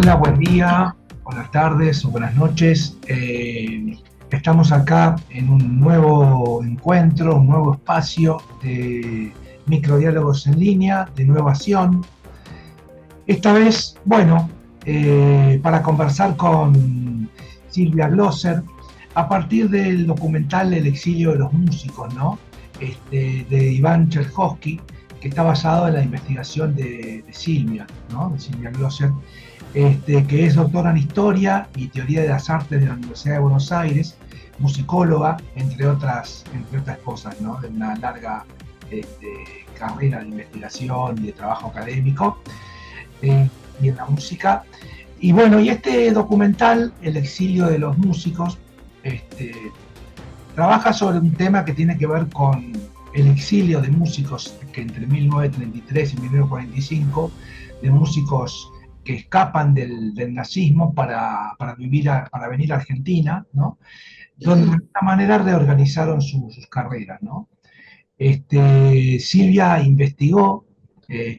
Hola, buen día, buenas tardes o buenas noches. Estamos acá en un nuevo encuentro, un nuevo espacio de microdiálogos en línea, de Nuevación. Esta vez, bueno, para conversar con Silvia Glosser a partir del documental El exilio de los músicos, ¿no? De Iván Cherkovsky, que está basado en la investigación de Silvia, ¿no? De Silvia Glosser, que es doctora en Historia y Teoría de las Artes de la Universidad de Buenos Aires, musicóloga, entre otras cosas, ¿no? De una larga carrera de investigación y de trabajo académico y en la música. Y bueno, y este documental, El exilio de los músicos, trabaja sobre un tema que tiene que ver con el exilio de músicos que entre 1933 y 1945, de músicos que escapan del nazismo para venir a Argentina, ¿no? Donde de alguna manera reorganizaron sus carreras, ¿no? Silvia investigó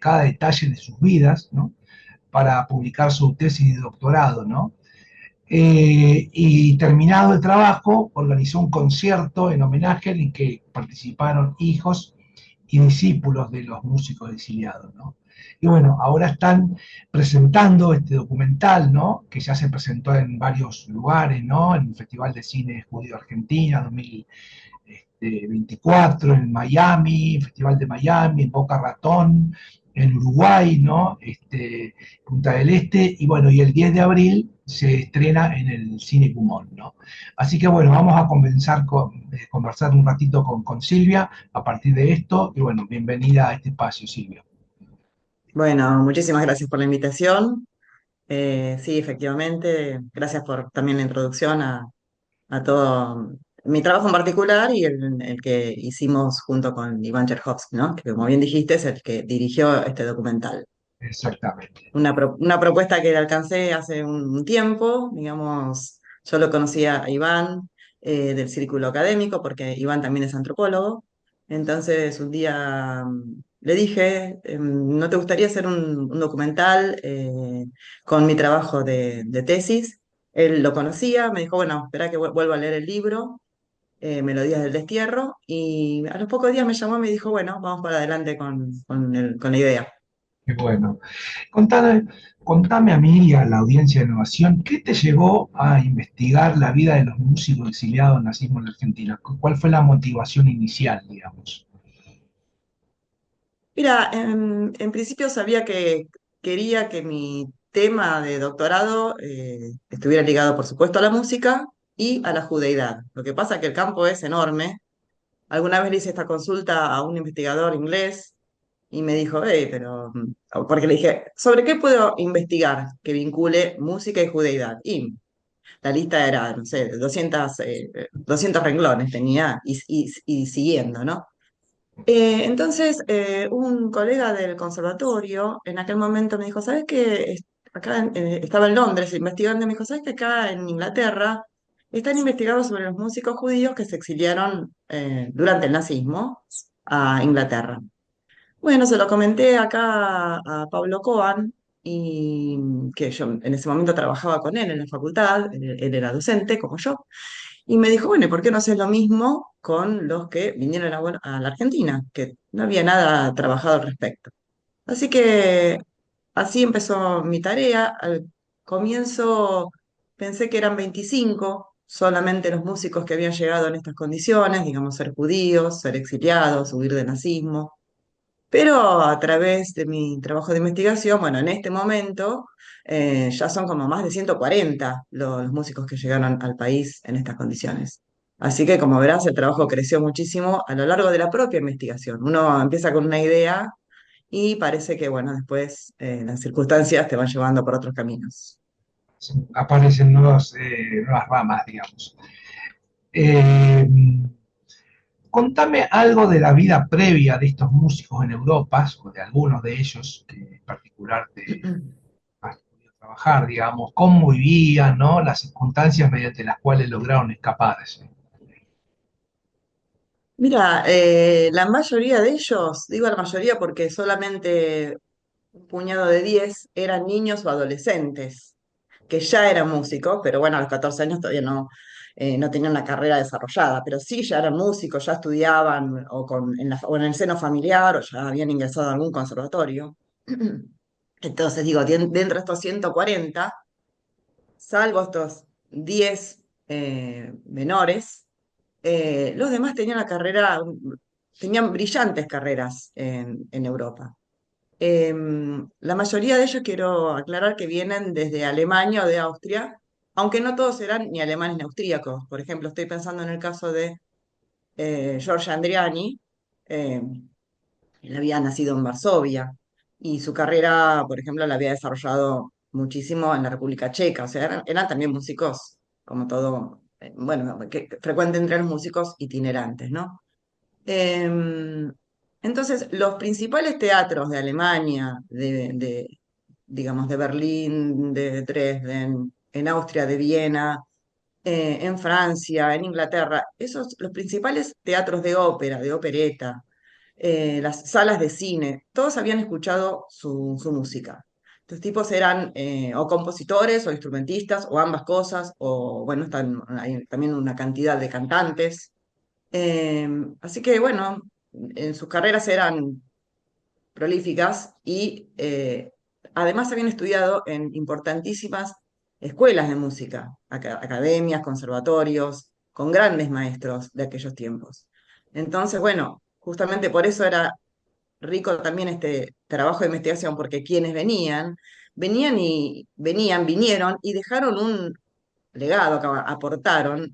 cada detalle de sus vidas, ¿no? Para publicar su tesis de doctorado, ¿no? Y terminado el trabajo, organizó un concierto en homenaje en el que participaron hijos y discípulos de los músicos exiliados, ¿no? Y bueno, ahora están presentando este documental, ¿no? Que ya se presentó en varios lugares, ¿no? En el Festival de Cine Judío Argentina 2024, en Miami, Festival de Miami, en Boca Ratón, en Uruguay, ¿no? Punta del Este, y bueno, y el 10 de abril se estrena en el Cine Pumón, ¿no? Así que bueno, vamos a conversar un ratito con Silvia a partir de esto, y bueno, bienvenida a este espacio, Silvia. Bueno, muchísimas gracias por la invitación. Sí, efectivamente, gracias por también la introducción a todo mi trabajo en particular y el que hicimos junto con Iván Cherkovsky, ¿no? Que como bien dijiste es el que dirigió este documental. Exactamente. Una propuesta que alcancé hace un tiempo, digamos, yo lo conocía a Iván del círculo académico, porque Iván también es antropólogo. Entonces un día le dije, ¿no te gustaría hacer un documental con mi trabajo de tesis? Él lo conocía, me dijo, bueno, espera que vuelva a leer el libro, Melodías del Destierro, y a los pocos días me llamó y me dijo, bueno, vamos para adelante con la idea. Qué bueno. Contame, contame a mí y a la audiencia de Innovación, ¿qué te llevó a investigar la vida de los músicos exiliados del nazismo en la Argentina? ¿Cuál fue la motivación inicial, digamos? Mira, en principio sabía que quería que mi tema de doctorado estuviera ligado, por supuesto, a la música y a la judeidad. Lo que pasa es que el campo es enorme. Alguna vez le hice esta consulta a un investigador inglés y me dijo, pero, porque le dije, ¿sobre qué puedo investigar que vincule música y judeidad? Y la lista era, no sé, 200 renglones tenía y siguiendo, ¿no? Entonces, un colega del conservatorio en aquel momento me dijo, ¿sabes qué? Estaba en Londres investigando y me dijo, ¿sabes que acá en Inglaterra están investigando sobre los músicos judíos que se exiliaron durante el nazismo a Inglaterra? Bueno, se lo comenté acá a Pablo Coan, y que yo en ese momento trabajaba con él en la facultad, él era docente como yo, y me dijo, bueno, ¿y por qué no haces lo mismo con los que vinieron a la Argentina? Que no había nada trabajado al respecto. Así que así empezó mi tarea. Al comienzo pensé que eran 25 solamente los músicos que habían llegado en estas condiciones, digamos, ser judíos, ser exiliados, huir del nazismo. Pero a través de mi trabajo de investigación, bueno, en este momento ya son como más de 140 los músicos que llegaron al país en estas condiciones. Así que, como verás, el trabajo creció muchísimo a lo largo de la propia investigación. Uno empieza con una idea y parece que, bueno, después las circunstancias te van llevando por otros caminos. Aparecen nuevas ramas, digamos. Eh, Contame algo de la vida previa de estos músicos en Europa, o de algunos de ellos, que en particular te has podido trabajar, digamos, cómo vivían, ¿no? Las circunstancias mediante las cuales lograron escapar. ¿Sí? Mira, la mayoría de ellos, digo la mayoría porque solamente un puñado de 10 eran niños o adolescentes. que ya eran músicos, pero bueno, a los 14 años todavía no tenían una carrera desarrollada, pero sí ya eran músicos, ya estudiaban o en el seno familiar o ya habían ingresado a algún conservatorio. Entonces digo, dentro de estos 140, salvo estos 10 menores, los demás tenían tenían brillantes carreras en Europa. La mayoría de ellos quiero aclarar que vienen desde Alemania o de Austria, aunque no todos eran ni alemanes ni austríacos. Por ejemplo, estoy pensando en el caso de Giorgio Andriani. eh, Él había nacido en Varsovia y su carrera, por ejemplo, la había desarrollado muchísimo en la República Checa. O sea, eran también músicos, como todo, bueno, que frecuente entre los músicos itinerantes, ¿no? Em, entonces, los principales teatros de Alemania, digamos, de Berlín, de Dresden, en Austria, de Viena, en Francia, en Inglaterra, los principales teatros de ópera, de opereta, las salas de cine, todos habían escuchado su música. Estos tipos eran o compositores o instrumentistas o ambas cosas, o bueno, hay también una cantidad de cantantes. Así que bueno, en sus carreras eran prolíficas y además habían estudiado en importantísimas escuelas de música, academias, conservatorios, con grandes maestros de aquellos tiempos. Entonces, bueno, justamente por eso era rico también este trabajo de investigación, porque quienes vinieron y dejaron un legado, que aportaron,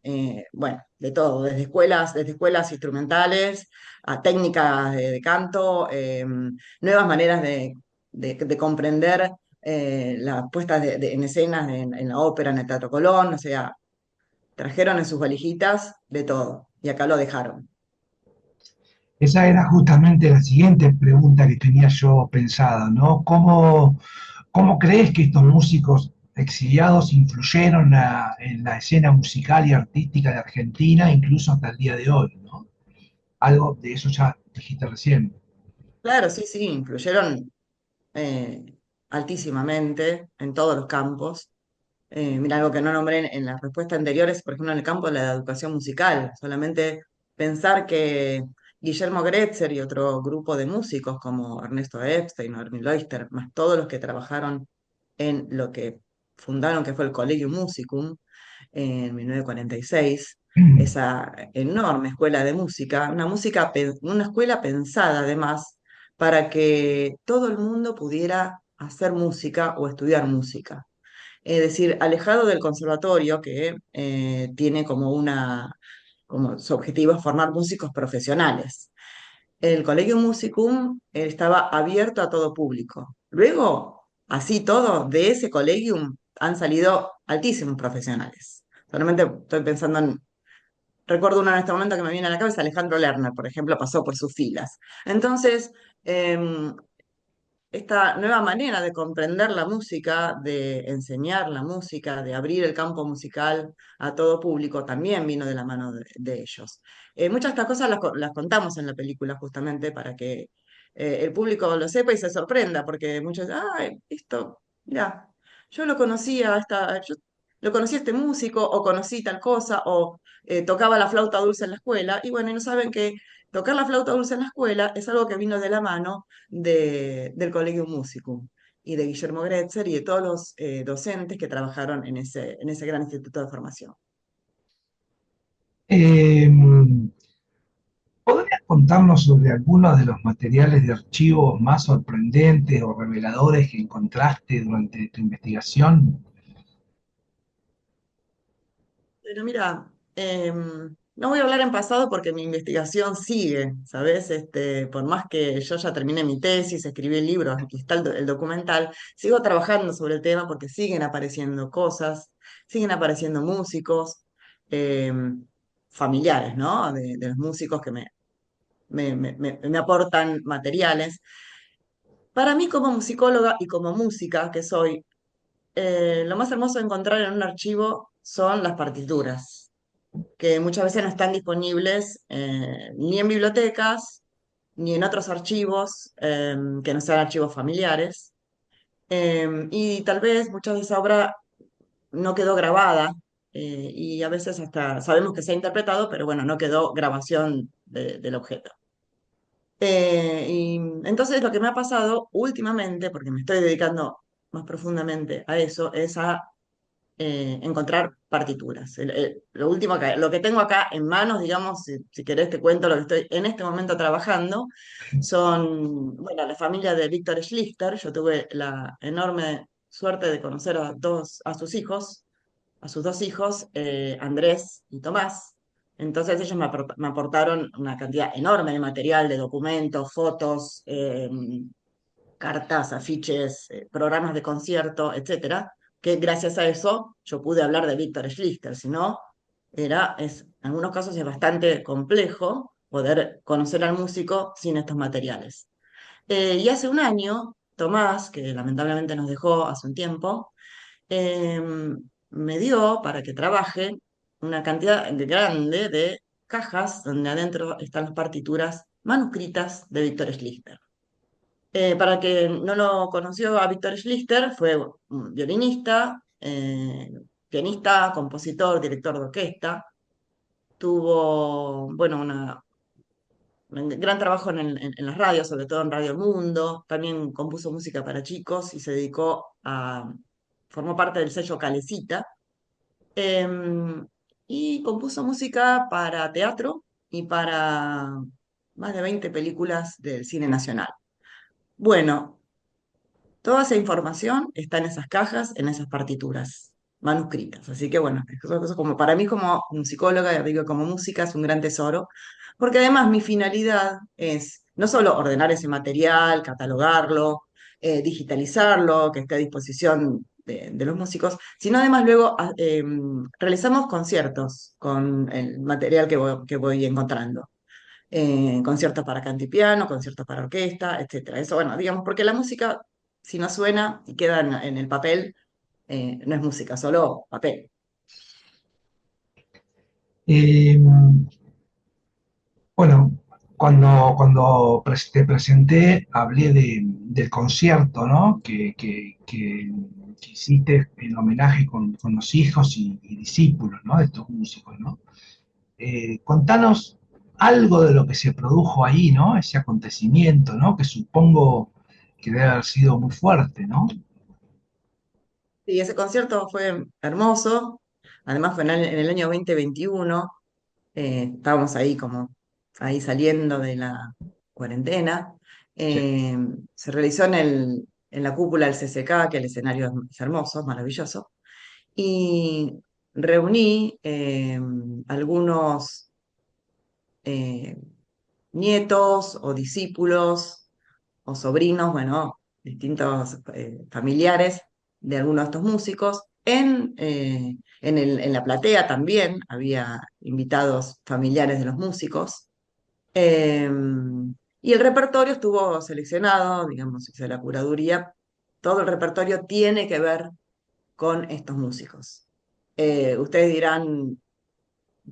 bueno, de todo, desde escuelas instrumentales a técnicas de canto, nuevas maneras de comprender las puestas en escenas en la ópera, en el Teatro Colón, o sea, trajeron en sus valijitas de todo, y acá lo dejaron. Esa era justamente la siguiente pregunta que tenía yo pensada, ¿no? ¿Cómo crees que estos músicos exiliados influyeron en la escena musical y artística de Argentina, incluso hasta el día de hoy, ¿no? Algo de eso ya dijiste recién. Claro, sí, sí, influyeron eh, altísimamente en todos los campos. Mira, algo que no nombré en las respuestas anteriores, por ejemplo, en el campo de la educación musical. Solamente pensar que Guillermo Gretzer y otro grupo de músicos como Ernesto Epstein o Erwin Leuchter, más todos los que trabajaron en lo que fundaron, que fue el Collegium Musicum en 1946, esa enorme escuela de música, una escuela pensada además para que todo el mundo pudiera hacer música o estudiar música. Es decir, alejado del conservatorio, que tiene como su objetivo es formar músicos profesionales. El Collegium Musicum estaba abierto a todo público. Luego, así todo, de ese Collegium han salido altísimos profesionales. Solamente estoy pensando recuerdo uno en este momento que me viene a la cabeza, Alejandro Lerner, por ejemplo, pasó por sus filas. Entonces, em, esta nueva manera de comprender la música, de enseñar la música, de abrir el campo musical a todo público, también vino de la mano de ellos. Muchas de estas cosas las contamos en la película justamente para que el público lo sepa y se sorprenda, porque muchos, ay, esto, ya, yo lo conocía, yo lo conocí a este músico, o conocí tal cosa, o tocaba la flauta dulce en la escuela, y bueno, y no saben que tocar la flauta dulce en la escuela es algo que vino de la mano del Collegium Musicum y de Guillermo Gretzer y de todos los docentes que trabajaron en ese gran instituto de formación. Eh, ¿Podrías contarnos sobre algunos de los materiales de archivo más sorprendentes o reveladores que encontraste durante tu investigación? Pero mira, no voy a hablar en pasado porque mi investigación sigue, ¿sabes? Por más que yo ya terminé mi tesis, escribí el libro y está el documental, sigo trabajando sobre el tema porque siguen apareciendo cosas, siguen apareciendo músicos, em, familiares, ¿no? De los músicos que me aportan materiales. Para mí, como musicóloga y como música que soy, lo más hermoso de encontrar en un archivo son las partituras, que muchas veces no están disponibles ni en bibliotecas, ni en otros archivos que no sean archivos familiares. Y tal vez muchas de esa obra no quedó grabada, y a veces hasta sabemos que se ha interpretado, pero bueno, no quedó grabación del objeto. Y entonces lo que me ha pasado últimamente, porque me estoy dedicando más profundamente a eso, es a encontrar partituras. Lo último lo que tengo acá en manos, digamos, si querés te cuento lo que estoy en este momento trabajando, son, bueno, la familia de Víctor Schlichter. Yo tuve la enorme suerte de conocer a sus hijos, a sus dos hijos, Andrés y Tomás. Entonces ellos me aportaron una cantidad enorme de material, de documentos, fotos, cartas, afiches, programas de concierto, etcétera, que gracias a eso yo pude hablar de Víctor Schlichter. Si no, en algunos casos es bastante complejo poder conocer al músico sin estos materiales. Y hace un año, Tomás, que lamentablemente nos dejó hace un tiempo, eh, me dio para que trabaje una cantidad grande de cajas donde adentro están las partituras manuscritas de Víctor Schlichter. Para el que no lo conoció a Víctor Schlichter, fue un violinista, pianista, compositor, director de orquesta. Tuvo, bueno, un gran trabajo en las radios, sobre todo en Radio Mundo. También compuso música para chicos y se formó parte del sello Calecita. Em, y compuso música para teatro y para más de 20 películas del cine nacional. Bueno, toda esa información está en esas cajas, en esas partituras manuscritas. Así que bueno, eso como para mí como musicóloga, digo, como música es un gran tesoro, porque además mi finalidad es no solo ordenar ese material, catalogarlo, digitalizarlo, que esté a disposición de los músicos, sino además luego realizamos conciertos con el material que voy encontrando. Conciertos para canto y piano, conciertos para orquesta, etcétera. Eso, bueno, digamos, porque la música, si no suena y queda en el papel, no es música, solo papel. Eh, bueno, te presenté, hablé del concierto, ¿no? Que hiciste en homenaje con los hijos y discípulos, ¿no? De estos músicos, ¿no? Contanos algo de lo que se produjo ahí, ¿no? Ese acontecimiento, ¿no? Que supongo que debe haber sido muy fuerte, ¿no? Y ese concierto fue hermoso, además fue en el año 2021. Estábamos ahí como ahí saliendo de la cuarentena. Sí. Eh, Se realizó en la cúpula del CCK, que el escenario es hermoso, maravilloso, y reuní algunos eh, nietos o discípulos o sobrinos, bueno, distintos familiares de algunos de estos músicos. En la platea también había invitados familiares de los músicos. eh, y el repertorio estuvo seleccionado, digamos, hice la curaduría. Todo el repertorio tiene que ver con estos músicos. Ustedes dirán,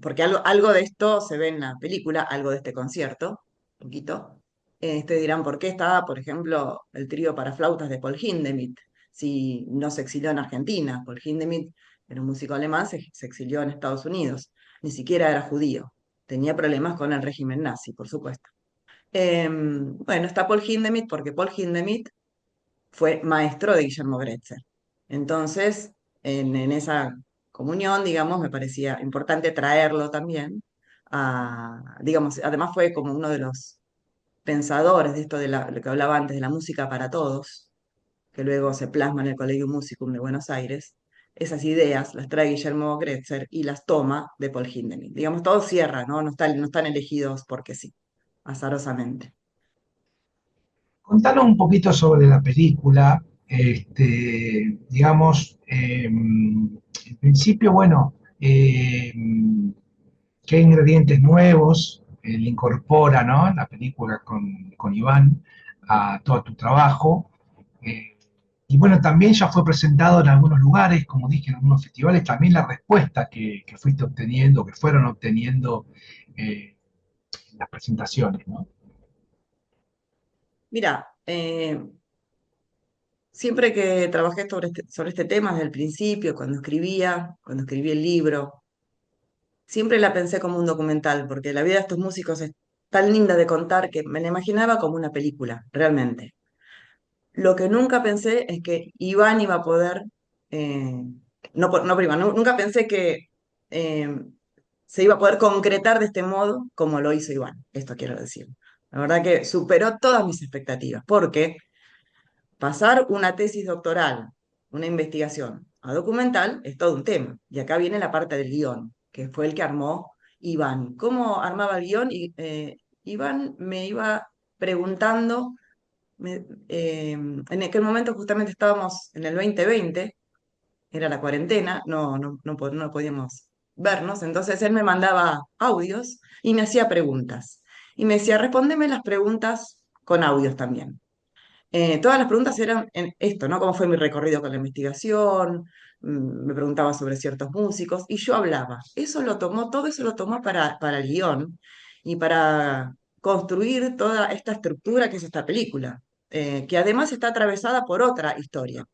porque algo de esto se ve en la película, algo de este concierto, un poquito. Ustedes dirán, ¿por qué estaba, por ejemplo, el trío para flautas de Paul Hindemith si no se exilió en Argentina? Paul Hindemith era un músico alemán, se exilió en Estados Unidos, ni siquiera era judío, tenía problemas con el régimen nazi, por supuesto. Bueno, está Paul Hindemith porque Paul Hindemith fue maestro de Guillermo Gretzer. Entonces, en esa comunión, digamos, me parecía importante traerlo también. Digamos, además fue como uno de los pensadores de esto lo que hablaba antes de la música para todos, que luego se plasma en el Collegium Musicum de Buenos Aires. Esas ideas las trae Guillermo Gretzer y las toma de Paul Hindemith. Digamos, todo cierra, ¿no? No están elegidos porque sí, azarosamente. Contanos un poquito sobre la película, digamos, en principio, bueno, qué ingredientes nuevos le incorpora, ¿no? La película con Iván a todo tu trabajo. Eh, y bueno, también ya fue presentado en algunos lugares, como dije, en algunos festivales, también la respuesta que fuiste obteniendo, que fueron obteniendo en las presentaciones, ¿no? Mira, siempre que trabajé sobre este tema desde el principio, cuando escribí el libro, siempre la pensé como un documental, porque la vida de estos músicos es tan linda de contar que me la imaginaba como una película, realmente. Lo que nunca pensé es que Iván iba a poder, eh, no, no prima, nunca pensé que eh, se iba a poder concretar de este modo como lo hizo Iván, esto quiero decir. La verdad que superó todas mis expectativas, porque pasar una tesis doctoral, una investigación a documental es todo un tema. Y acá viene la parte del guión, que fue el que armó Iván. ¿Cómo armaba el guión? Iván me iba preguntando, en aquel momento justamente estábamos en el 2020, era la cuarentena, no podíamos vernos, entonces él me mandaba audios y me hacía preguntas. Y me decía, respóndeme las preguntas con audios también. Todas las preguntas eran en esto, ¿no? ¿Cómo fue mi recorrido con la investigación? Me preguntaba sobre ciertos músicos y yo hablaba. Todo eso lo tomó para el guión y para construir toda esta estructura que es esta película, que además está atravesada por otra historia,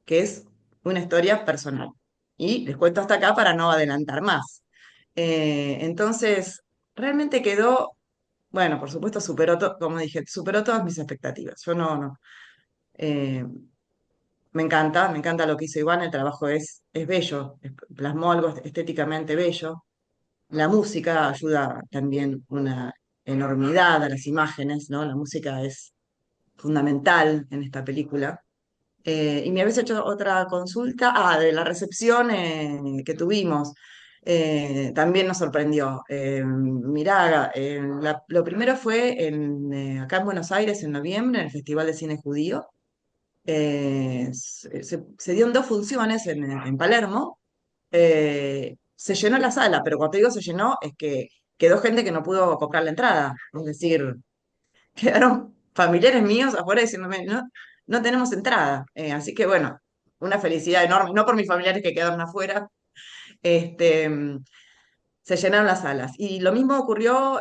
que es una historia personal. Y les cuento hasta acá para no adelantar más. Entonces, realmente quedó, bueno, por supuesto, como dije, superó todas mis expectativas. Yo no, eh, me encanta lo que hizo Iván, el trabajo es bello, plasmó algo estéticamente bello. La música ayuda también una enormidad a las imágenes, ¿no? La música es fundamental en esta película. Y me habéis hecho otra consulta, de la recepción que tuvimos. También nos sorprendió. Mirá, lo primero fue acá en Buenos Aires en noviembre, en el Festival de Cine Judío. Se dio en dos funciones en Palermo. Se llenó la sala, pero cuando te digo se llenó, es que quedó gente que no pudo comprar la entrada. Es decir, quedaron familiares míos afuera diciéndome, no, no tenemos entrada. Así que bueno, una felicidad enorme, no por mis familiares que quedaron afuera, este, se llenaron las salas. Y lo mismo ocurrió,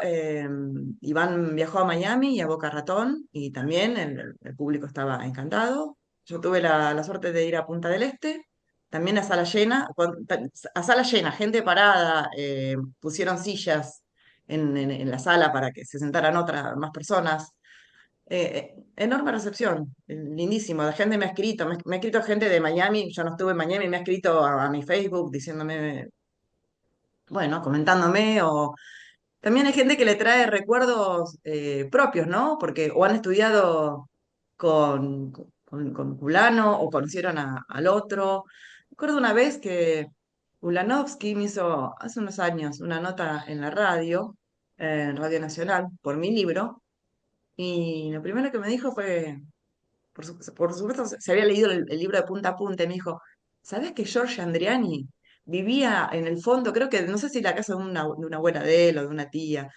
Iván viajó a Miami y a Boca Ratón, y también el público estaba encantado. Yo tuve la suerte de ir a Punta del Este, también a sala llena, a sala llena, gente parada, pusieron sillas en la sala para que se sentaran más personas. Enorme recepción, lindísimo. La gente me ha escrito, me ha escrito gente de Miami, yo no estuve en Miami, me ha escrito a mi Facebook diciéndome, bueno, comentándome, o también hay gente que le trae recuerdos propios, ¿no? Porque o han estudiado con fulano o conocieron al otro. Recuerdo una vez que Ulanovsky me hizo hace unos años una nota en la radio, en Radio Nacional, por mi libro, y lo primero que me dijo fue, por supuesto, se había leído el libro de punta a punta y me dijo, ¿sabés que Giorgio Andriani vivía en el fondo, creo que, no sé si la casa de una abuela de él o de una tía?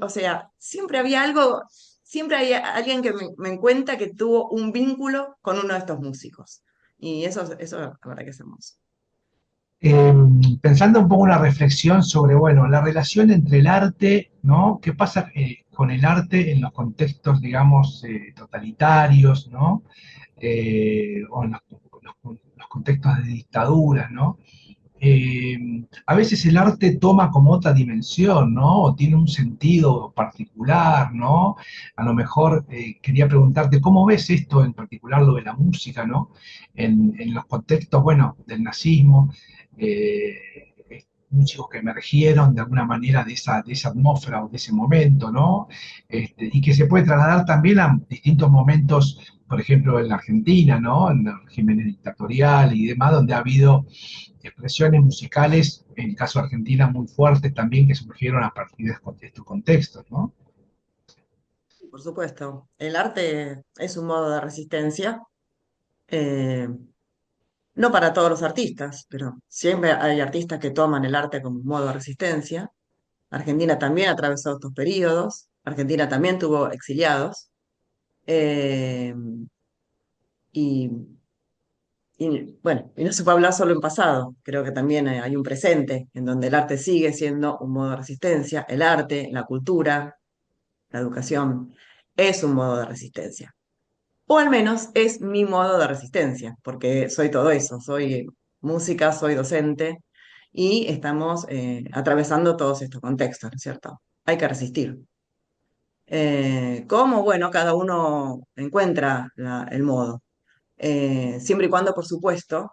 O sea, siempre había algo, siempre hay alguien que me cuenta que tuvo un vínculo con uno de estos músicos. Y eso la verdad que es hermoso. Eh, Pensando un poco una reflexión sobre, bueno, la relación entre el arte, ¿no? ¿Qué pasa con el arte en los contextos, digamos, totalitarios, ¿no? O en los contextos de dictaduras, ¿no? A veces el arte toma como otra dimensión, ¿no? O tiene un sentido particular, ¿no? A lo mejor quería preguntarte, ¿cómo ves esto en particular, lo de la música, ¿no? En los contextos, bueno, del nazismo, músicos que emergieron de alguna manera de esa atmósfera o de ese momento, ¿no? Y que se puede trasladar también a distintos momentos, por ejemplo, en la Argentina, ¿no? En el régimen dictatorial y demás, donde ha habido expresiones musicales, en el caso de Argentina, muy fuertes también, que surgieron a partir de estos contextos, ¿no? Por supuesto, el arte es un modo de resistencia, eh, no para todos los artistas, pero siempre hay artistas que toman el arte como un modo de resistencia. Argentina también atravesó estos periodos, Argentina también tuvo exiliados, eh, y, bueno, y no se puede hablar solo en pasado, creo que también hay un presente en donde el arte sigue siendo un modo de resistencia, el arte, la cultura, la educación, es un modo de resistencia. O al menos es mi modo de resistencia, porque soy todo eso, soy música, soy docente y estamos atravesando todos estos contextos, ¿no es cierto? Hay que resistir. ¿Cómo? Bueno, cada uno encuentra el modo. Siempre y cuando, por supuesto,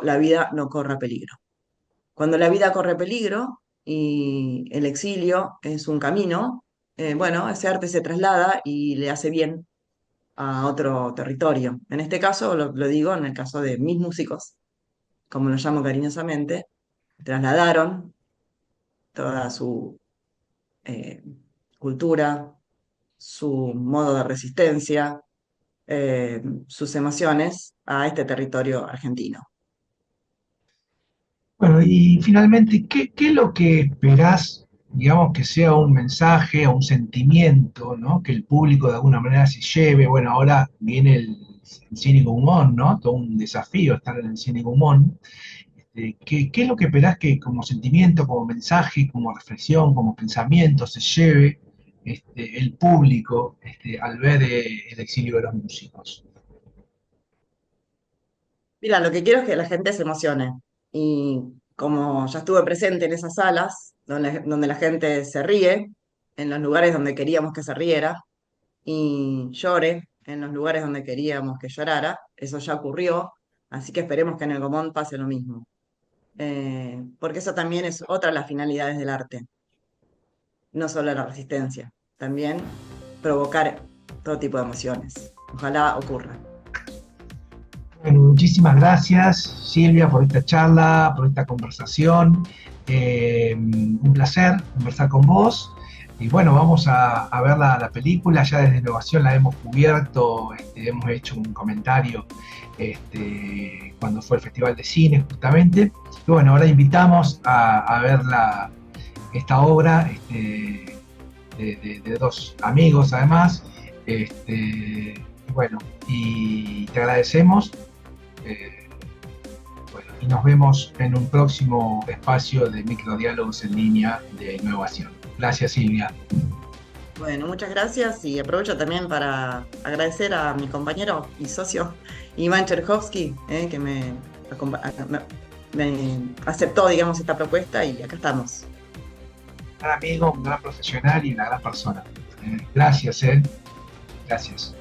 la vida no corra peligro. Cuando la vida corre peligro y el exilio es un camino, bueno, ese arte se traslada y le hace bien a otro territorio. En este caso, lo digo en el caso de mis músicos, como los llamo cariñosamente, trasladaron toda su eh, cultura, su modo de resistencia, sus emociones a este territorio argentino. Bueno, y finalmente, ¿qué es lo que esperás, digamos, que sea un mensaje o un sentimiento, ¿no? Que el público de alguna manera se lleve? Bueno, ahora viene el Cínico Humón, ¿no? Todo un desafío estar en el Cínico Humón. ¿Qué es lo que esperás que como sentimiento, como mensaje, como reflexión, como pensamiento se lleve el público al ver el exilio de los músicos? Mira, lo que quiero es que la gente se emocione. Y como ya estuve presente en esas salas donde la gente se ríe, en los lugares donde queríamos que se riera, y llore en los lugares donde queríamos que llorara, eso ya ocurrió, así que esperemos que en el Gomón pase lo mismo. Porque eso también es otra de las finalidades del arte, no solo la resistencia, también provocar todo tipo de emociones. Ojalá ocurra. Bueno, muchísimas gracias, Silvia, por esta charla, por esta conversación. Un placer conversar con vos. Y bueno, vamos a ver la película. Ya desde Innovación la hemos cubierto, hemos hecho un comentario cuando fue el Festival de Cine, justamente. Y bueno, ahora invitamos a ver esta obra de dos amigos, además. Bueno, y te agradecemos. Eh, bueno, y nos vemos en un próximo espacio de microdiálogos en línea de innovación. Gracias, Silvia. Bueno, muchas gracias y aprovecho también para agradecer a mi compañero y socio Iván Cherkovsky, que me aceptó, digamos, esta propuesta y acá estamos. Un gran amigo, un gran profesional y una gran persona. Gracias, Gracias.